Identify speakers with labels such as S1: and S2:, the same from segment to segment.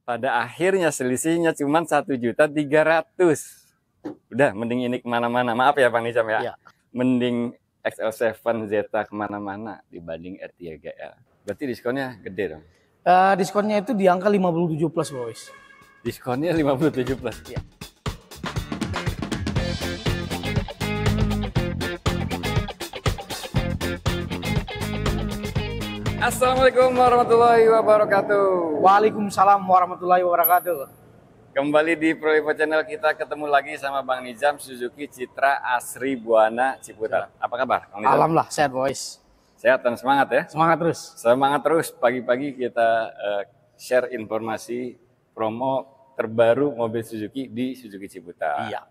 S1: Pada akhirnya selisihnya cuma 1.300.000. Udah, mending ini kemana-mana. Maaf ya Bang Nizam ya.
S2: Iya.
S1: Mending XL7 Zeta kemana-mana dibanding R3GL. Berarti diskonnya gede dong.
S2: Diskonnya itu di angka 57 plus, boys.
S1: Diskonnya 57 plus.
S2: Iya.
S1: Assalamualaikum warahmatullahi wabarakatuh.
S2: Waalaikumsalam warahmatullahi wabarakatuh.
S1: Kembali di Proevo Channel, kita ketemu lagi sama Bang Nizam, Suzuki Citra Asri Buana Ciputat. Apa kabar Bang Nizam?
S2: Alhamdulillah sehat, boys.
S1: Sehat dan semangat ya.
S2: Semangat terus.
S1: Semangat terus. Pagi-pagi kita share informasi promo terbaru mobil Suzuki di Suzuki Ciputat.
S2: Iya.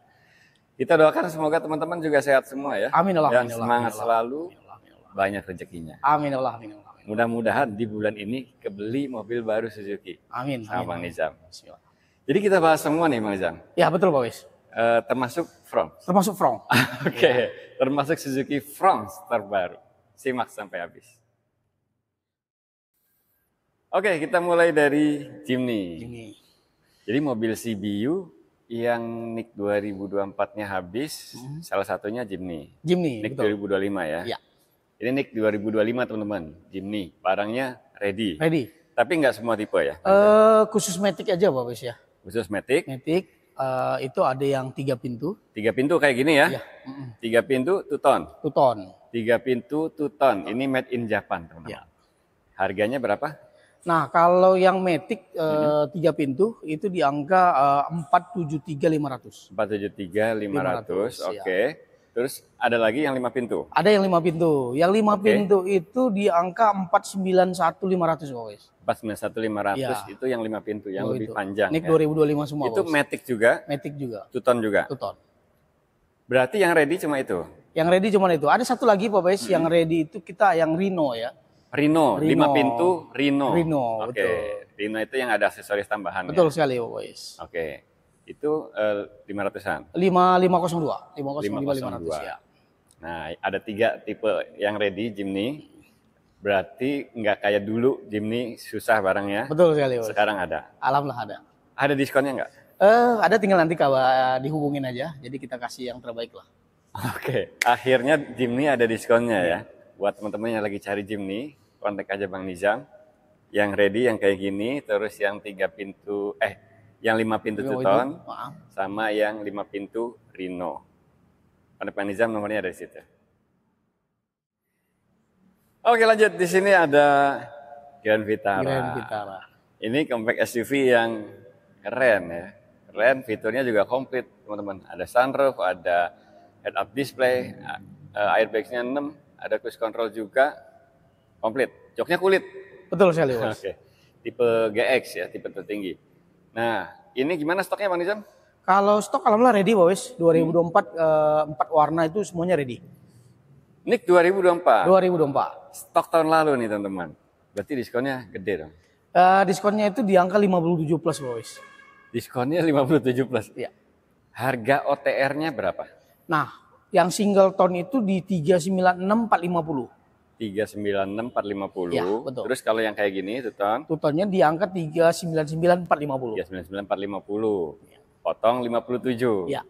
S1: Kita doakan semoga teman-teman juga sehat semua ya.
S2: Amin Allah.
S1: Dan semangat selalu, banyak rezekinya.
S2: Amin Allah.
S1: Mudah-mudahan di bulan ini kebeli mobil baru Suzuki.
S2: Amin.
S1: Sama Bang Nizam.
S2: Bismillah.
S1: Jadi kita bahas semua nih Bang Nizam.
S2: Ya betul, boys.
S1: Termasuk Front.
S2: Termasuk Front.
S1: Oke. Termasuk Suzuki Front terbaru. Simak sampai habis. Oke, kita mulai dari Jimny. Jadi mobil CBU yang NIK 2024-nya habis, salah satunya Jimny. NIK
S2: betul.
S1: 2025 ya.
S2: Iya.
S1: Ini NIK 2025 teman-teman, Jimny. Barangnya ready. Tapi nggak semua tipe ya?
S2: Khusus Matic aja, boys ya.
S1: Khusus Matic.
S2: Itu ada yang 3 pintu.
S1: 3 pintu kayak gini ya? Iya. 3 pintu two-tone. 3 pintu two-tone. Ini made in Japan teman-teman. Ya. Harganya berapa?
S2: Nah, kalau yang Matic 3 pintu itu di angka 473.500.
S1: 473.500. Oke. Terus ada lagi yang 5 pintu?
S2: Ada yang 5 pintu. Yang 5 pintu itu di angka 491.500, guys.
S1: 491.500 ya. Itu yang 5 pintu, yang lebih panjang.
S2: NIK 2025 semua.
S1: Itu Matic juga?
S2: Matic juga.
S1: Two-tone juga?
S2: Two-tone.
S1: Berarti yang ready cuma itu?
S2: Yang ready cuma itu. Ada satu lagi, Pak Bes, yang ready itu kita yang Rino ya.
S1: Rino. 5 pintu Rino.
S2: Oke.
S1: Rino itu yang ada aksesoris tambahan.
S2: Betul sekali, Pak Bes.
S1: Oke. Itu 500-an?
S2: 502. 502 ya.
S1: Nah, ada 3 tipe yang ready Jimny. Berarti nggak kayak dulu Jimny susah barangnya.
S2: Betul sekali, Bos.
S1: Sekarang ada.
S2: Alhamdulillah ada. Ada
S1: diskonnya nggak?
S2: Ada, tinggal nanti kalau dihubungin aja. Jadi kita kasih yang terbaik lah.
S1: Oke, akhirnya Jimny ada diskonnya ya. Buat teman-teman yang lagi cari Jimny, kontak aja Bang Nizam. Yang ready yang kayak gini, terus yang 3 pintu yang 5 pintu two-tone sama yang 5 pintu Rino. Kontak Bang Nizam, nomornya ada di situ. Oke, lanjut. Di sini ada Grand Vitara. Ini compact SUV yang keren ya. Keren, fiturnya juga komplit, teman-teman. Ada sunroof, ada head-up display, airbag-nya 6, ada cruise control juga, komplit. Joknya kulit.
S2: Betul sekali, Bos.
S1: Oke. Tipe GX ya, tipe tertinggi. Nah, ini gimana stoknya Bang Nizam?
S2: Kalau stok alhamdulillah ready, Bos. 2024 4 warna itu semuanya ready.
S1: NIK 2024.
S2: 2024.
S1: Stok tahun lalu nih, teman-teman. Berarti diskonnya gede dong.
S2: Diskonnya itu di angka 57 plus, Bos.
S1: Diskonnya 57 plus.
S2: Iya.
S1: Harga OTR-nya berapa?
S2: Nah, yang single tone itu di 396.450.
S1: 396.450.
S2: Ya, betul.
S1: Terus kalau yang kayak gini two-tone?
S2: Two-tone-nya di angka 399.450.
S1: 399.450. Potong 57.
S2: Iya.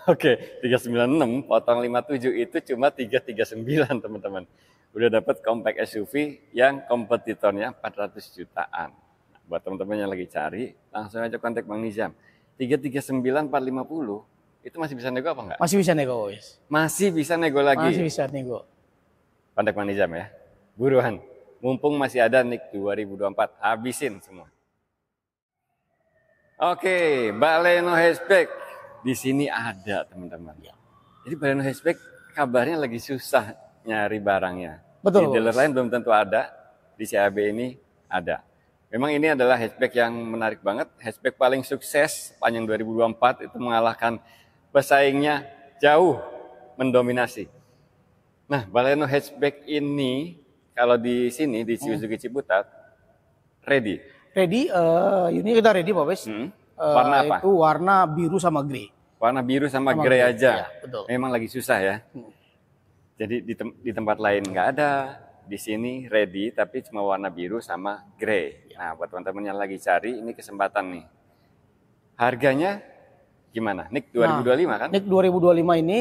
S1: Oke, 396 potong 57 itu cuma 339, teman-teman. Udah dapat compact SUV yang kompetitornya 400 jutaan. Buat teman-teman yang lagi cari, langsung aja kontak Bang Nizam. 339.450 itu masih bisa nego apa enggak?
S2: Masih bisa nego, guys.
S1: Masih bisa nego lagi.
S2: Masih bisa nego.
S1: Kontak Bang Nizam ya. Buruan. Mumpung masih ada NIK 2024, habisin semua. Oke, Baleno hatchback. Di sini ada, teman-teman. Jadi Baleno hatchback kabarnya lagi susah nyari barangnya.
S2: Betul.
S1: Di dealer lain belum tentu ada, di CAB ini ada. Memang ini adalah hatchback yang menarik banget. Hatchback paling sukses panjang 2024 itu mengalahkan pesaingnya jauh mendominasi. Nah, Baleno hatchback ini kalau di sini di Suzuki Ciputat ready.
S2: Ini kita ready, Pak Bes.
S1: Warna apa?
S2: Itu warna biru sama grey.
S1: Warna biru sama grey aja.
S2: Ya, betul.
S1: Memang lagi susah ya. Jadi di tempat lain nggak ada, di sini ready, tapi cuma warna biru sama grey. Nah, buat teman-teman yang lagi cari, ini kesempatan nih. Harganya gimana? NIK 2025 kan?
S2: NIK 2025 ini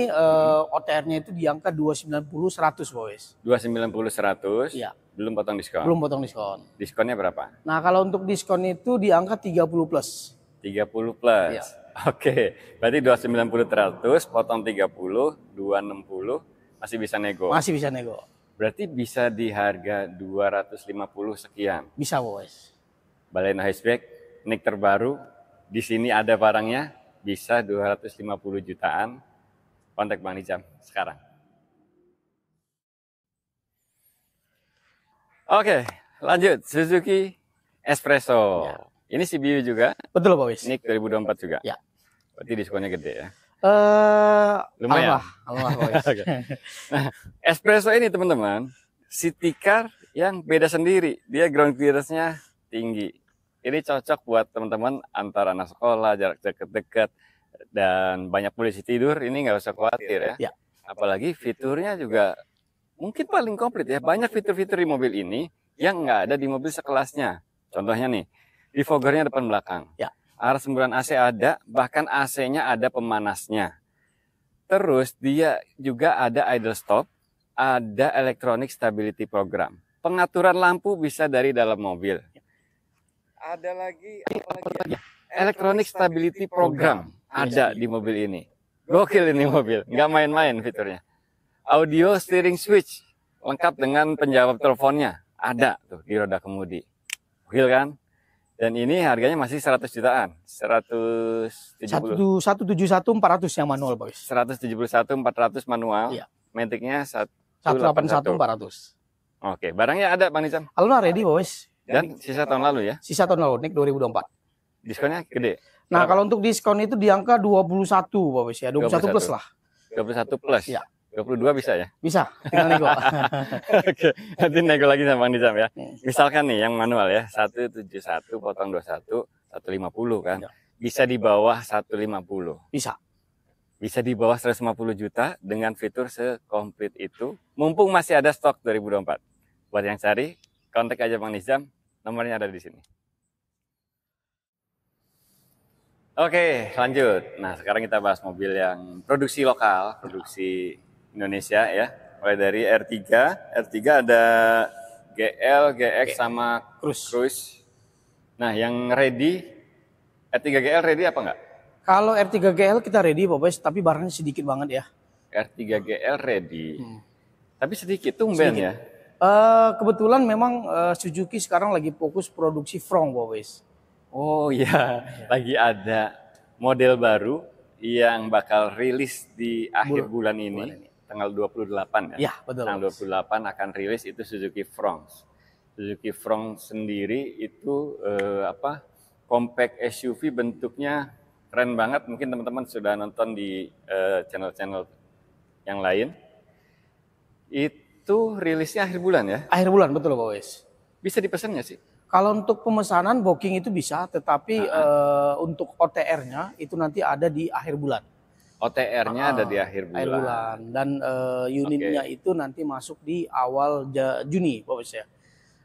S2: OTR-nya itu di angka 290-100 boys.
S1: 290-100,
S2: Iya.
S1: belum potong diskon.
S2: Belum potong diskon.
S1: Diskonnya berapa?
S2: Nah kalau untuk diskon itu di angka 30 plus.
S1: 30 plus.
S2: Iya.
S1: Oke, berarti 290-100, potong 30, 260, masih bisa nego.
S2: Masih bisa nego.
S1: Berarti bisa di harga 250 sekian.
S2: Bisa boys.
S1: Baleno hatchback, NIK terbaru, di sini ada barangnya, bisa 250 jutaan. Kontak Bang Nizam sekarang. Oke, lanjut. Suzuki Espresso.
S2: Ya.
S1: Ini CBU juga.
S2: Betul boys.
S1: NIK 2024 juga.
S2: Ya.
S1: Berarti diskonnya gede ya.
S2: Lumayan. Alhamdulillah boys.
S1: Oke. Nah, Espresso ini teman-teman, city car yang beda sendiri. Dia ground clearance-nya tinggi. Ini cocok buat teman-teman antara anak sekolah, jarak dekat-dekat, dan banyak polisi tidur. Ini nggak usah khawatir ya.
S2: Ya.
S1: Apalagi fiturnya juga mungkin paling komplit ya. Banyak fitur-fitur di mobil ini yang nggak ada di mobil sekelasnya. Contohnya nih, defoggernya depan belakang.
S2: Ya.
S1: Arah semburan AC ada, bahkan AC-nya ada pemanasnya. Terus dia juga ada idle stop, ada electronic stability program. Pengaturan lampu bisa dari dalam mobil. Ada lagi electronic stability program ada di mobil ini. Gokil ini mobil, nggak main-main fiturnya. Audio steering switch lengkap dengan penjawab teleponnya ada tuh di roda kemudi. Gokil kan? Dan ini harganya masih 100 jutaan, 170.
S2: 171-400 yang manual boys.
S1: 171-400 manual.
S2: Iya.
S1: Maticnya
S2: 181-400.
S1: Oke, barangnya ada Bang Nizam.
S2: Aluna ready boys.
S1: Dan sisa tahun lalu ya.
S2: Sisa tahun lalu, NIK 2024.
S1: Diskonnya gede.
S2: Nah,
S1: Berapa?
S2: kalau untuk diskon itu di angka 21 boys ya, 21 plus lah.
S1: 21 plus.
S2: Iya.
S1: 22 bisa ya?
S2: Bisa, tinggal nego.
S1: Oke, nanti nego lagi sama Bang Nizam ya. Misalkan nih yang manual ya, 171 potong 21, 150 kan.
S2: Ya.
S1: Bisa di bawah 150.
S2: Bisa.
S1: Bisa di bawah 150 juta dengan fitur sekomplit itu. Mumpung masih ada stok 2024. Buat yang cari, kontak aja Bang Nizam, nomornya ada di sini. Oke, lanjut. Nah, sekarang kita bahas mobil yang produksi lokal, produksi Indonesia ya. Mulai dari R3 ada GL, GX sama Cruise. Nah, yang ready, R3 GL ready apa enggak?
S2: Kalau R3 GL kita ready boys, tapi barangnya sedikit banget ya.
S1: R3 GL ready. Tapi sedikit, tumben ya.
S2: Kebetulan memang Suzuki sekarang lagi fokus produksi front boys.
S1: Oh iya, lagi ada model baru yang bakal rilis di akhir bulan ini, tanggal 28 ya.
S2: Ya, betul.
S1: Tanggal 28 akan rilis itu Suzuki Fronx. Suzuki Fronx sendiri itu compact SUV, bentuknya keren banget. Mungkin teman-teman sudah nonton di channel-channel yang lain. Itu rilisnya akhir bulan ya?
S2: Akhir bulan, betul boys.
S1: Bisa dipesan nggak sih?
S2: Kalau untuk pemesanan booking itu bisa, tetapi untuk OTR-nya itu nanti ada di akhir bulan.
S1: OTR-nya ada di akhir bulan.
S2: Dan unitnya itu nanti masuk di awal Juni, boys ya.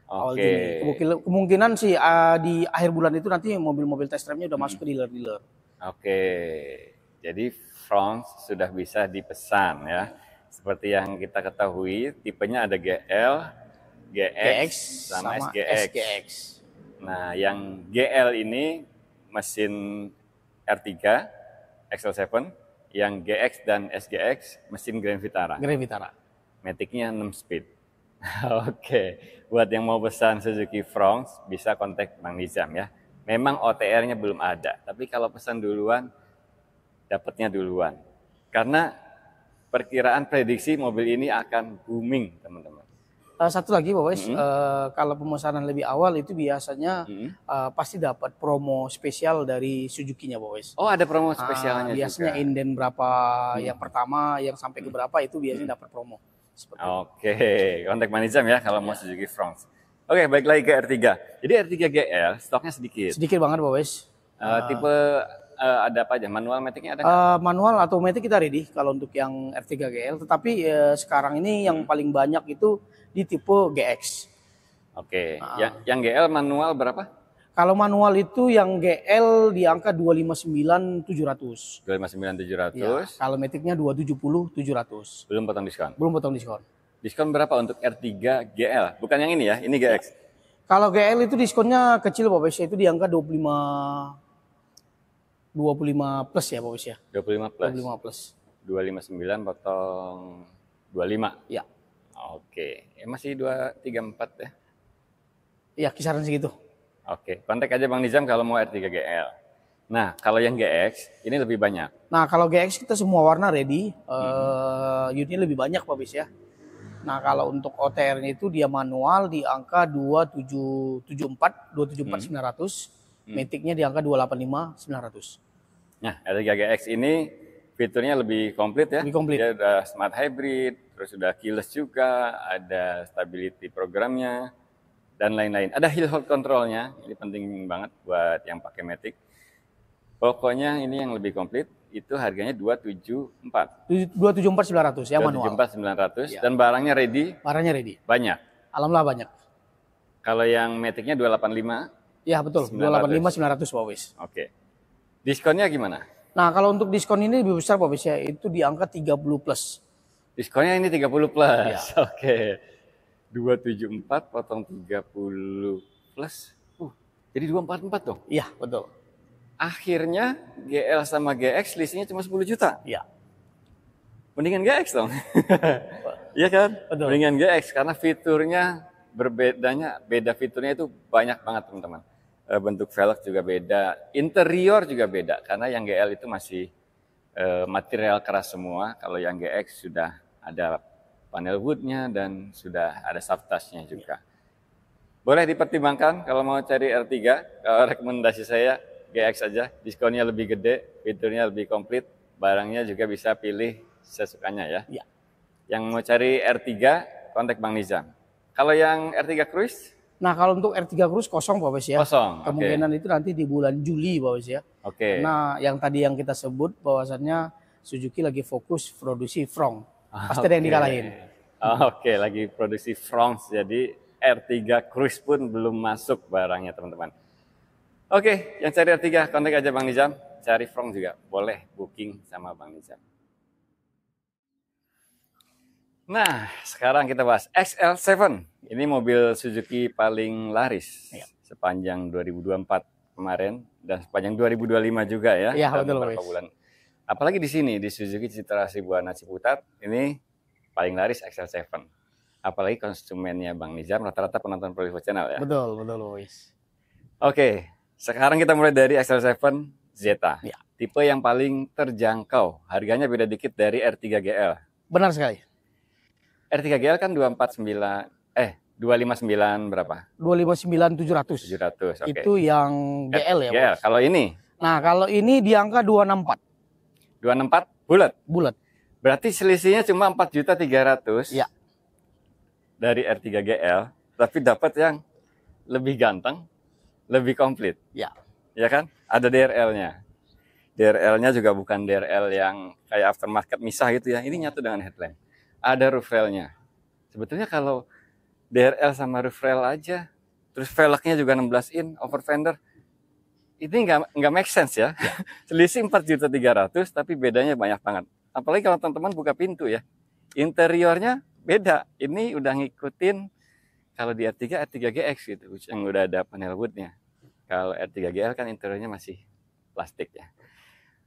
S2: Awal Juni. Kemungkinan sih di akhir bulan itu nanti mobil-mobil test drive-nya udah masuk ke dealer-dealer.
S1: Oke, jadi Fronx sudah bisa dipesan ya. Seperti yang kita ketahui, tipenya ada GL, GX sama SGX. Nah, yang GL ini mesin R3 XL7, yang GX dan SGX mesin Grand Vitara.
S2: Grand Vitara.
S1: Matic-nya 6 speed. Oke, buat yang mau pesan Suzuki Fronx bisa kontak Bang Nizam ya. Memang OTR-nya belum ada, tapi kalau pesan duluan dapatnya duluan. Karena perkiraan prediksi mobil ini akan booming, teman-teman.
S2: Satu lagi, boys, kalau pemesanan lebih awal itu biasanya pasti dapat promo spesial dari Suzuki-nya, boys.
S1: Oh, ada promo spesialnya
S2: biasanya
S1: juga.
S2: inden berapa yang pertama, yang sampai ke berapa itu biasanya dapat promo.
S1: Oke, kontak Manizam ya kalau mau Suzuki Fronx. Oke, balik lagi ke R3. Jadi R3 GL stoknya sedikit.
S2: Sedikit banget, boys.
S1: Tipe ada apa aja? Manual, matic-nya ada nggak?
S2: Manual atau matic kita ready kalau untuk yang R3 GL. Tetapi sekarang ini yang paling banyak itu di tipe GX.
S1: Oke. Yang GL manual berapa?
S2: Kalau manual itu yang GL di angka 259.700.
S1: 259.700.
S2: Ya, kalau matic-nya 270.700.
S1: Belum potong diskon.
S2: Belum potong diskon.
S1: Diskon berapa untuk R3 GL? Bukan yang ini ya, ini GX.
S2: Ya. Kalau GL itu diskonnya kecil Pak Wes, itu di angka 25 plus ya Pak Wes ya.
S1: 25 plus.
S2: 25 plus.
S1: 259 potong 25.
S2: Ya.
S1: Oke. Masih 234 ya.
S2: Ya, kisaran segitu.
S1: Oke, kontak aja Bang Nizam kalau mau R3 GL. Nah, kalau yang GX ini lebih banyak.
S2: Nah, kalau GX kita semua warna ready. Unitnya lebih banyak Pak Wes ya. Nah, kalau untuk OTR-nya itu dia manual di angka 274.900, matic-nya di angka 285.900.
S1: Nah, R3 GX ini fiturnya lebih komplit ya.
S2: Lebih komplit.
S1: Dia udah smart hybrid, terus sudah keyless juga, ada stability programnya dan lain-lain. Ada hill hold control-nya, ini penting banget buat yang pakai matic. Pokoknya ini yang lebih komplit. Itu harganya 274.
S2: 274.900 ya manual.
S1: 274.900 ya. Dan barangnya ready?
S2: Barangnya ready.
S1: Banyak.
S2: Alhamdulillah banyak.
S1: Kalau yang matic-nya 285?
S2: Ya betul, 285.900 Pak Wes.
S1: Oke. Diskonnya gimana?
S2: Nah, kalau untuk diskon ini lebih besar Pak Wes ya, itu di angka 30 plus.
S1: Diskonnya ini 30 plus.
S2: Ya.
S1: Oke. 274 potong 30 plus. Jadi 244 dong?
S2: Iya, betul.
S1: Akhirnya GL sama GX selisihnya cuma 10 juta.
S2: Iya.
S1: Mendingan GX dong. Iya kan?
S2: Betul.
S1: Mendingan GX karena fiturnya beda fiturnya itu banyak banget teman-teman. Bentuk velg juga beda, interior juga beda karena yang GL itu masih material keras semua. Kalau yang GX sudah ada panel woodnya dan sudah ada soft touch-nya juga. Boleh dipertimbangkan kalau mau cari R3. Kalau rekomendasi saya GX aja, diskonnya lebih gede, fiturnya lebih komplit, barangnya juga bisa pilih sesukanya ya.
S2: Ya.
S1: Yang mau cari R3, kontak Bang Nizam. Kalau yang R3 Cruise?
S2: Nah, kalau untuk R3 Cruise kosong Pak Wes ya.
S1: Kosong.
S2: Kemungkinan itu nanti di bulan Juli Pak Wes ya.
S1: Oke.
S2: Karena yang tadi yang kita sebut bahwasannya Suzuki lagi fokus produksi Front. Pasti ada yang dikalahin.
S1: Oke, lagi produksi Front, jadi R3 Cruise pun belum masuk barangnya teman-teman. Oke, yang cari R3 kontak aja Bang Nizam. Cari Front juga boleh booking sama Bang Nizam. Nah, sekarang kita bahas XL7. Ini mobil Suzuki paling laris sepanjang 2024 kemarin dan sepanjang 2025 juga ya.
S2: Iya, betul beberapa
S1: bulan. Apalagi di sini di Suzuki Citra Buana Ciputat ini paling laris XL7. Apalagi konsumennya Bang Nizam rata-rata penonton Prolivo Channel ya.
S2: Betul, Luis.
S1: Oke, sekarang kita mulai dari XL7 Zeta.
S2: Ya.
S1: Tipe yang paling terjangkau. Harganya beda dikit dari R3 GL.
S2: Benar sekali.
S1: R3 GL kan 259 berapa?
S2: 259.700.
S1: 700. Oke.
S2: Itu yang GL ya,
S1: GL.
S2: Bos.
S1: Kalau ini?
S2: Nah, kalau ini di angka 264.
S1: 264 bulat.
S2: Bulat.
S1: Berarti selisihnya cuma 4.300.000.
S2: Ya.
S1: Dari R3 GL, tapi dapat yang lebih ganteng, lebih komplit.
S2: Ya.
S1: Ya kan? Ada DRL-nya. DRL-nya juga bukan DRL yang kayak aftermarket misah gitu ya. Ini nyatu dengan headlamp. Ada roof rail-nya. Sebetulnya kalau DRL sama roof rail aja, terus velgnya juga 16 in, over fender, ini nggak make sense ya. Selisih 4.300.000, tapi bedanya banyak banget. Apalagi kalau teman-teman buka pintu ya. Interiornya beda. Ini udah ngikutin kalau di R3 GX gitu, yang udah ada panel woodnya. Kalau R3 GL kan interiornya masih plastik ya.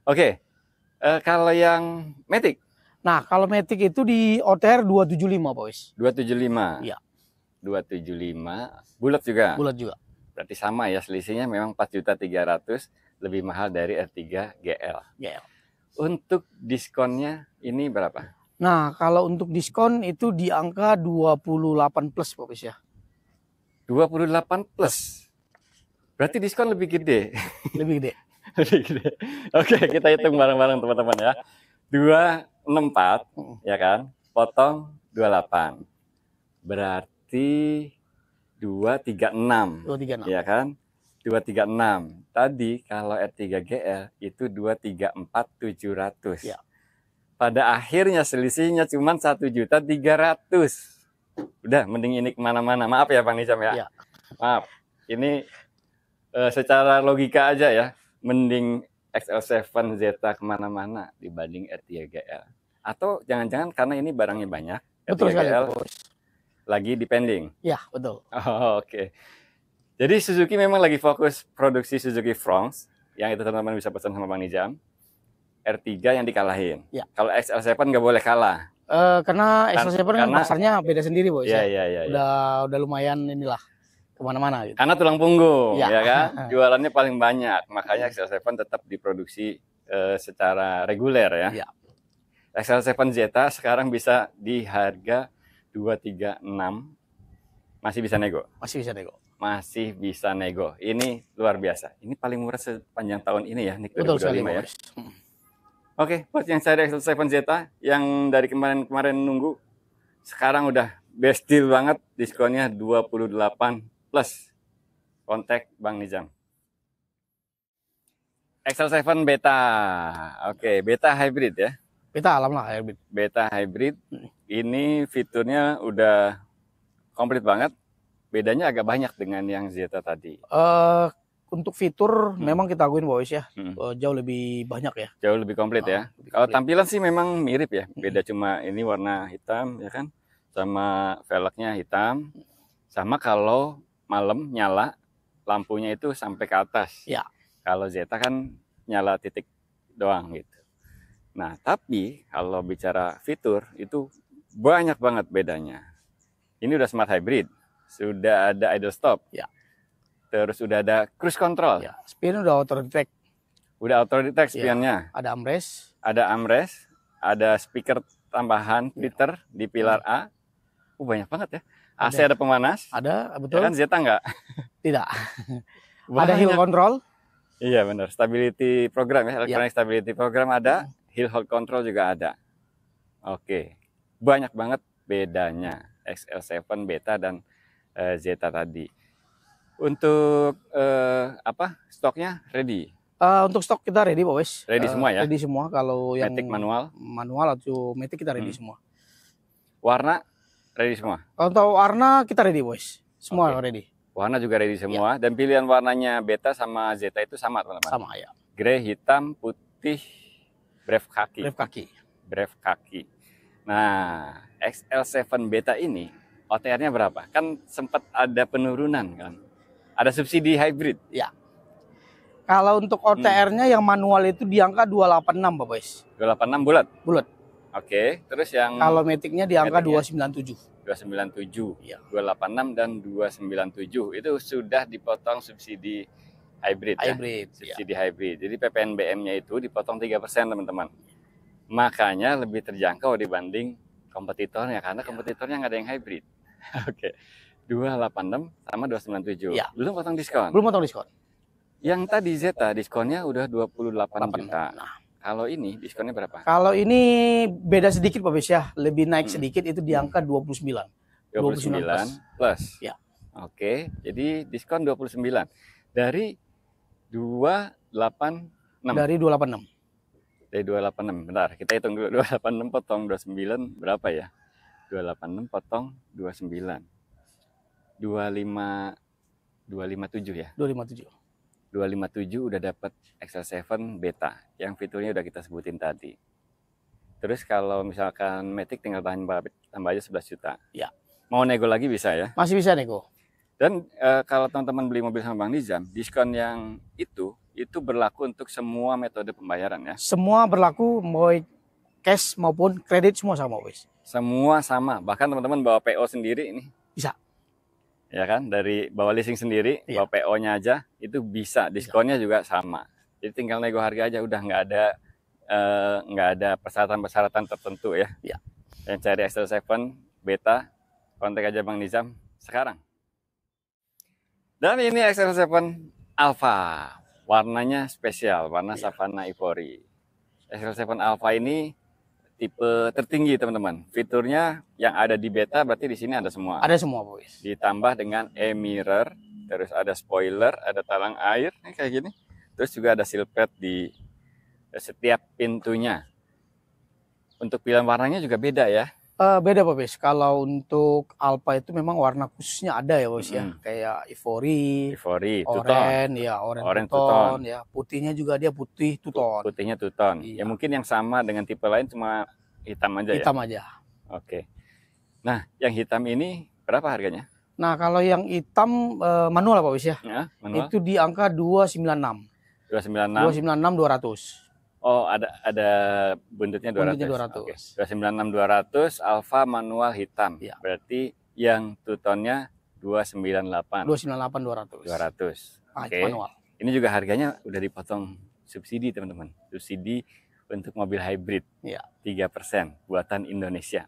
S1: Oke, kalau yang Matic?
S2: Nah, kalau Matic itu di OTR 275, Pak Wis.
S1: 275.
S2: Iya.
S1: 275, bulat juga.
S2: Bulat juga.
S1: Berarti sama ya, selisihnya memang 4.300.000 lebih mahal dari R3 GL.
S2: GL.
S1: Untuk diskonnya ini berapa?
S2: Nah, kalau untuk diskon itu di angka 28 plus, Pak Wis ya.
S1: 28 plus. Berarti diskon lebih gede.
S2: Lebih gede.
S1: Lebih gede. Oke, kita hitung bareng-bareng teman-teman ya. 264 ya kan, potong 28. Berarti 236.
S2: 236.
S1: Ya kan? 236. Tadi kalau R3 GL itu 234.700.
S2: Ya.
S1: Pada akhirnya selisihnya cuma 1.300.000. Udah, mending ini kemana-mana. Maaf ya Bang Nizam ya.
S2: Ya.
S1: Maaf. Ini secara logika aja ya, mending XL7 Zeta kemana-mana dibanding R3 GL. Atau jangan-jangan karena ini barangnya banyak,
S2: Betul
S1: R3
S2: sekali,
S1: GL
S2: Bos.
S1: lagi depending.
S2: Ya, betul.
S1: Oh, oke. Jadi Suzuki memang lagi fokus produksi Suzuki Fronx, yang itu teman-teman bisa pesan sama Bang Nizam. R3 yang dikalahin.
S2: Ya.
S1: Kalau XL7 nggak boleh kalah.
S2: Karena XL7 kan pasarnya beda sendiri, Bos.
S1: Iya.
S2: Udah lumayan inilah kemana-mana gitu.
S1: Karena tulang punggung,
S2: ya
S1: kan? Jualannya paling banyak, makanya XL7 tetap diproduksi secara reguler ya. XL7 Zeta sekarang bisa di harga 236, masih bisa nego. Masih bisa nego. Ini luar biasa. Ini paling murah sepanjang tahun ini ya, Nik 2025 ya. Oke, buat yang cari XL7 Zeta yang dari kemarin nunggu, sekarang udah best deal banget, diskonnya 28 plus. Kontak Bang Nizam. XL7 Beta. Oke, Beta hybrid ya.
S2: Beta alhamdulillah hybrid.
S1: Beta hybrid. Ini fiturnya udah komplit banget. Bedanya agak banyak dengan yang Zeta tadi.
S2: Untuk fitur memang kita akuin Boys ya. Jauh lebih banyak ya.
S1: Jauh lebih komplit ya. Kalau tampilan sih memang mirip ya. Beda cuma ini warna hitam ya kan. Sama velgnya hitam. Sama kalau malam nyala lampunya itu sampai ke atas.
S2: Ya.
S1: Kalau Zeta kan nyala titik doang gitu. Nah, tapi kalau bicara fitur itu banyak banget bedanya. Ini udah smart hybrid, sudah ada idle stop.
S2: Ya.
S1: Terus udah ada cruise control.
S2: Ya. Spion udah auto detect.
S1: Udah auto detect spionnya.
S2: Ya. Ada armrest.
S1: Ada armrest, ada speaker tambahan filter di pilar A. Banyak banget ya. AC ada pemanas.
S2: Ada, betul.
S1: Ya kan Zeta enggak?
S2: Tidak. Ada hill control.
S1: Iya benar, stability program ya, electronic stability program ada, hill hold control juga ada. Oke, banyak banget bedanya XL7 Beta dan Zeta tadi. Untuk stoknya ready?
S2: Untuk stok kita ready Boys.
S1: Ready semua ya?
S2: Ready semua. Kalau yang
S1: Matic
S2: manual atau Matic kita ready semua.
S1: Warna ready semua?
S2: Untuk warna kita ready Boys. Semua ready.
S1: Warna juga ready semua. Dan pilihan warnanya Beta sama Zeta itu sama teman-teman?
S2: Sama ya.
S1: Grey, hitam, putih, brave kaki. Brave kaki. Nah, XL7 Beta ini OTR-nya berapa? Kan sempat ada penurunan kan? Ada subsidi hybrid.
S2: Ya. Kalau untuk OTR-nya yang manual itu di angka 286 Pak Boys.
S1: 286 bulat?
S2: Bulat.
S1: Oke, terus yang
S2: kalau Matic-nya di angka 297.
S1: 297,
S2: ya.
S1: 286 dan 297 itu sudah dipotong subsidi hybrid ya. Subsidi hybrid. Jadi PPNBM-nya itu dipotong 3% teman-teman. Makanya lebih terjangkau dibanding kompetitornya karena kompetitornya nggak ada yang hybrid. Oke. 286 sama 297.
S2: Ya.
S1: Belum potong diskon.
S2: Belum potong diskon.
S1: Yang tadi Zeta diskonnya udah 28 juta.
S2: Nah.
S1: Kalau ini diskonnya berapa?
S2: Kalau ini beda sedikit Pak Bes ya, lebih naik sedikit itu di angka 29.
S1: 29 plus.
S2: Ya.
S1: Oke, jadi diskon 29 dari 286.
S2: Dari 286.
S1: Dari 286. Bentar, kita hitung dulu. 286 potong 29 berapa ya? 286 potong 29. 257 ya?
S2: 257.
S1: 257 udah dapat XL7 Beta yang fiturnya udah kita sebutin tadi. Terus kalau misalkan Matic tinggal tambah aja 11 juta.
S2: Ya.
S1: Mau nego lagi bisa ya?
S2: Masih bisa nego.
S1: Dan kalau teman-teman beli mobil sama Bang Nizam, diskon yang itu berlaku untuk semua metode pembayaran ya?
S2: Semua berlaku mau cash maupun kredit semua sama wis.
S1: Semua sama, bahkan teman-teman bawa PO sendiri ini.
S2: Bisa.
S1: Ya kan, dari bawa leasing sendiri, bawa PO-nya aja, itu bisa, diskonnya juga sama. Jadi tinggal nego harga aja, udah nggak ada persyaratan-persyaratan tertentu ya. Yang cari XL7 Beta, kontak aja Bang Nizam sekarang. Dan ini XL7 Alpha, warnanya spesial, warna Savana Ivory. XL7 Alpha ini tipe tertinggi teman-teman. Fiturnya yang ada di Beta berarti di sini ada semua.
S2: Ada semua, boys.
S1: Ditambah dengan e-mirror, terus ada spoiler, ada talang air, nih kayak gini. Terus juga ada seal pad di setiap pintunya. Untuk pilihan warnanya juga beda ya.
S2: Beda Pak Bes. Kalau untuk Alfa itu memang warna khususnya ada ya Bos ya. Kayak Ivory, Oranye, ya Oranye Two-Tone, ya putihnya juga dia putih Two-Tone.
S1: Putihnya Two-Tone.
S2: Iya.
S1: Ya mungkin yang sama dengan tipe lain cuma hitam aja ya.
S2: Hitam aja.
S1: Oke. Nah, yang hitam ini berapa harganya?
S2: Nah, kalau yang hitam manual Pak Bes ya.
S1: Manual?
S2: Itu di angka 296.
S1: 296.
S2: 296 200.
S1: Oh, ada buntutnya 200.
S2: Buntutnya 200.
S1: Oke. 296 200 Alfa manual hitam.
S2: Ya.
S1: Berarti yang Two-Tone-nya 298.
S2: 298 200.
S1: 200. Oke.
S2: Manual.
S1: Ini juga harganya udah dipotong subsidi, teman-teman. Subsidi untuk mobil hybrid.
S2: Ya.
S1: 3% buatan Indonesia.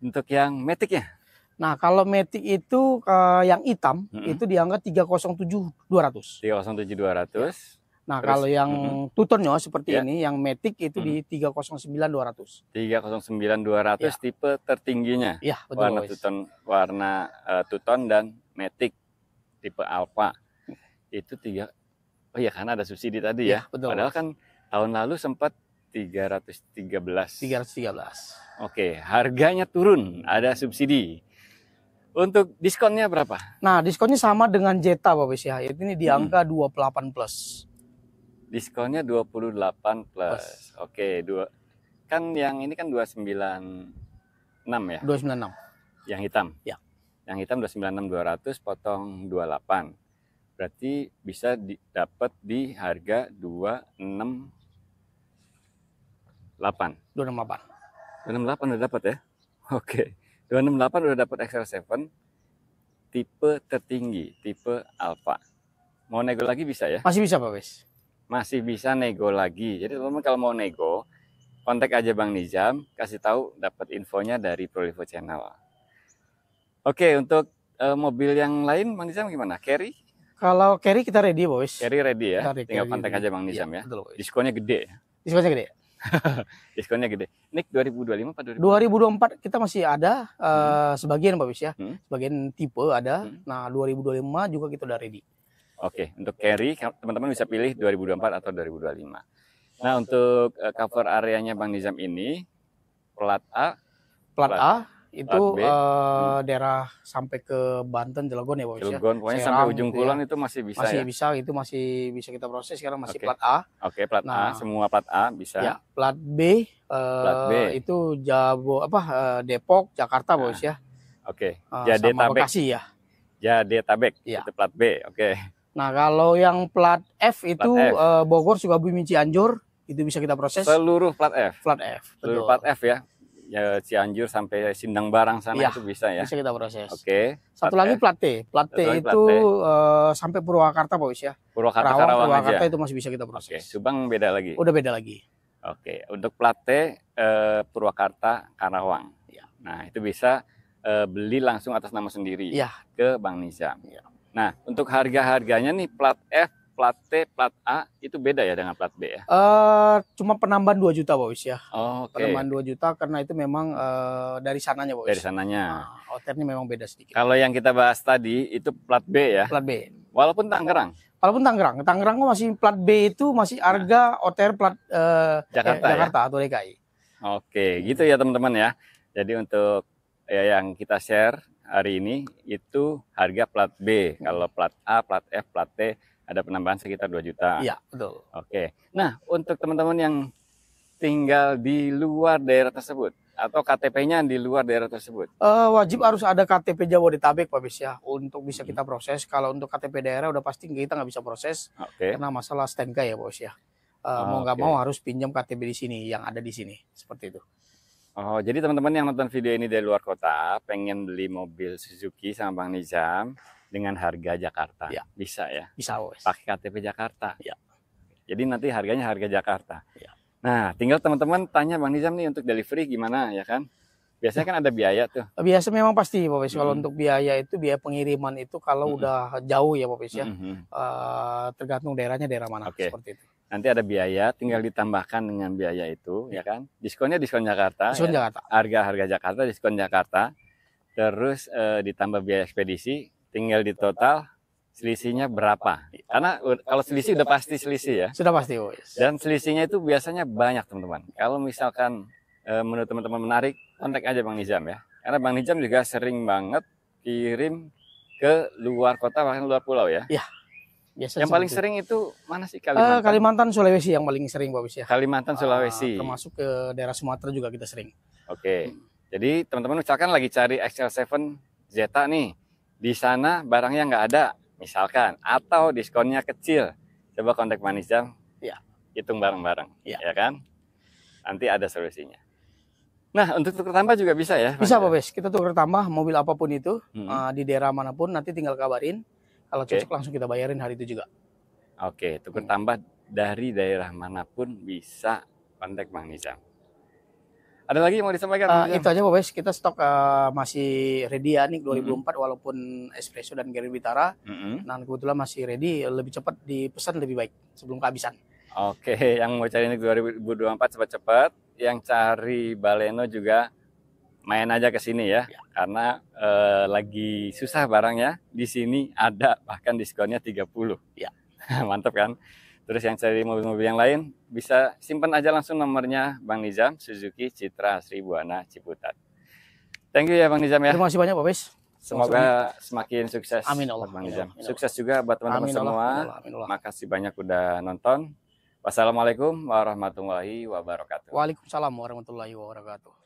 S1: Untuk yang Matic-nya?
S2: Nah, kalau Matic itu yang hitam itu di angka 307 200.
S1: 307 200.
S2: Nah, terus, kalau yang Two-Tone seperti ini, yang Matic itu di 309 200.
S1: 309 200 tipe tertingginya.
S2: Iya, betul.
S1: Warna Two-Tone, Two-Tone dan Matic tipe Alpha. Itu oh iya, karena ada subsidi tadi ya.
S2: Betul.
S1: Padahal kan tahun lalu sempat 313.
S2: 313.
S1: Oke, harganya turun, ada subsidi. Untuk diskonnya berapa?
S2: Nah, diskonnya sama dengan Jetta Pak Bes ya. Ini di angka 28 plus.
S1: Diskonnya 28 plus. Oke, kan yang ini kan 296 ya?
S2: 296.
S1: Yang hitam?
S2: Ya.
S1: Yang hitam 296 200 potong 28. Berarti bisa dapat di harga 268. 268 udah dapat ya? Oke. 268 udah dapat XL7 tipe tertinggi, tipe Alpha. Mau nego lagi bisa ya?
S2: Masih bisa Pak Bes.
S1: Masih bisa nego lagi. Jadi teman-teman kalau mau nego, kontak aja Bang Nizam, kasih tahu dapat infonya dari Prolivo Channel. Oke, untuk mobil yang lain Bang Nizam gimana? Carry?
S2: Kalau carry kita ready, Bos.
S1: Carry ready ya. Tinggal kontak aja Bang Nizam ya.
S2: Betul,
S1: diskonnya gede.
S2: Diskonnya gede.
S1: Diskonnya gede. Nik 2025 apa
S2: 2024 kita masih ada sebagian Pak Bis ya. Sebagian tipe ada. Nah, 2025 juga kita udah ready.
S1: Oke, untuk carry teman-teman bisa pilih 2024 atau 2025. Nah, untuk cover areanya Bang Nizam ini plat A,
S2: itu daerah sampai ke Banten, Cilegon ya Pak Bis ya.
S1: Cilegon, pokoknya sampai ujung kulon itu masih bisa
S2: masih
S1: ya?
S2: bisa, itu masih bisa kita proses sekarang masih plat A.
S1: Oke, plat A, semua plat A bisa.
S2: Ya, plat B, itu Depok, Jakarta Pak Bis ya.
S1: Oke,
S2: sama Bekasi ya.
S1: Jadetabek, itu plat B, oke.
S2: Nah, kalau yang plat F itu Bogor, Sukabumi, Cianjur, itu bisa kita proses.
S1: Seluruh plat F?
S2: Plat F,
S1: seluruh plat F ya? Ya, Cianjur sampai Sindang Barang sana itu bisa ya?
S2: Bisa kita proses.
S1: Oke.
S2: Satu lagi plat T. Plat T itu sampai Purwakarta Pak Bis ya.
S1: Purwakarta, Karawang
S2: Purwakarta
S1: aja?
S2: Itu masih bisa kita proses.
S1: Oke. Subang beda lagi?
S2: Udah beda lagi.
S1: Oke. Untuk plat T Purwakarta, Karawang.
S2: Ya.
S1: Nah, itu bisa beli langsung atas nama sendiri ke Bang Nizam.
S2: Ya.
S1: Nah, untuk harga-harganya nih plat F, plat T, plat A itu beda ya dengan plat B ya?
S2: Cuma penambahan 2 juta Pak Bis ya.
S1: Penambahan
S2: 2 juta karena itu memang dari sananya Pak Bis.
S1: Dari sananya.
S2: Nah, outernya memang beda sedikit.
S1: Kalau yang kita bahas tadi itu plat B ya?
S2: Plat B.
S1: Walaupun Tangerang?
S2: Walaupun Tangerang masih plat B itu masih harga outer plat Jakarta atau DKI.
S1: Oke, gitu ya teman-teman ya. Jadi untuk yang kita share hari ini itu harga plat B. Kalau plat A, plat F, plat T ada penambahan sekitar 2 juta.
S2: Iya, betul.
S1: Oke. Nah, untuk teman-teman yang tinggal di luar daerah tersebut atau KTP-nya di luar daerah tersebut.
S2: Wajib harus ada KTP Jabodetabek Pak Bis ya untuk bisa kita proses. Kalau untuk KTP daerah udah pasti kita nggak bisa proses. Karena masalah STNK ya Pak Bis ya. Mau nggak mau harus pinjam KTP di sini yang ada di sini. Seperti itu.
S1: Oh, jadi teman-teman yang nonton video ini dari luar kota pengen beli mobil Suzuki sama Bang Nizam dengan harga Jakarta, bisa ya?
S2: Bisa, Bos.
S1: Pakai KTP Jakarta.
S2: Ya.
S1: Jadi nanti harganya harga Jakarta.
S2: Ya.
S1: Nah, tinggal teman-teman tanya Bang Nizam nih untuk delivery gimana ya kan? Biasanya kan ada biaya tuh.
S2: Biasa memang pasti Pak Bis. Kalau untuk biaya itu biaya pengiriman itu kalau udah jauh ya Pak Bis ya. Tergantung daerahnya daerah mana seperti itu.
S1: Nanti ada biaya, tinggal ditambahkan dengan biaya itu, ya kan? Diskonnya diskon Jakarta.
S2: Diskon Jakarta.
S1: Harga Jakarta, diskon Jakarta. Terus ditambah biaya ekspedisi, tinggal di total selisihnya berapa. Karena kalau selisih udah pasti selisih ya.
S2: Sudah pasti, Bos.
S1: Dan selisihnya itu biasanya banyak teman-teman. Kalau misalkan menurut teman-teman menarik, kontak aja Bang Nizam ya. Karena Bang Nizam juga sering banget kirim ke luar kota bahkan luar pulau ya.
S2: Iya. Biasa
S1: yang paling sering itu mana sih? Kalimantan?
S2: Kalimantan, Sulawesi yang paling sering Pak Bos ya.
S1: Kalimantan, Sulawesi.
S2: Termasuk ke daerah Sumatera juga kita sering.
S1: Oke. Jadi teman-teman misalkan lagi cari XL7 Zeta nih. Di sana barangnya nggak ada misalkan. Atau diskonnya kecil. Coba kontak Bang Nizam.
S2: Ya.
S1: Hitung bareng-bareng.
S2: Ya
S1: kan? Nanti ada solusinya. Nah, untuk tukar tambah juga bisa ya?
S2: Bisa Pak Bos. Kita tukar tambah mobil apapun itu. Di daerah manapun nanti tinggal kabarin. Kalau cocok langsung kita bayarin hari itu juga.
S1: Oke, tukar tambah dari daerah manapun bisa kontak Bang Nizam. Ada lagi yang mau disampaikan?
S2: Itu aja Pak Bos, kita stok masih ready ya nih 2004 walaupun Espresso dan Gary Vitara. Nah kebetulan masih ready, lebih cepat dipesan lebih baik sebelum kehabisan. Oke,
S1: yang mau cari Nick 2024 cepat-cepat, yang cari Baleno juga main aja ke sini ya. Karena lagi susah barangnya. Di sini ada bahkan diskonnya 30. Ya. Mantap kan? Terus yang cari mobil-mobil yang lain bisa simpan aja langsung nomornya Bang Nizam Suzuki Citra Asri Buana Ciputat. Thank you ya Bang Nizam ya.
S2: Terima kasih banyak Pak Bos.
S1: Semoga semakin sukses.
S2: Amin Allah.
S1: Bang Nizam. Sukses juga buat teman-teman semua. Makasih banyak udah nonton. Wassalamualaikum warahmatullahi wabarakatuh.
S2: Waalaikumsalam warahmatullahi wabarakatuh.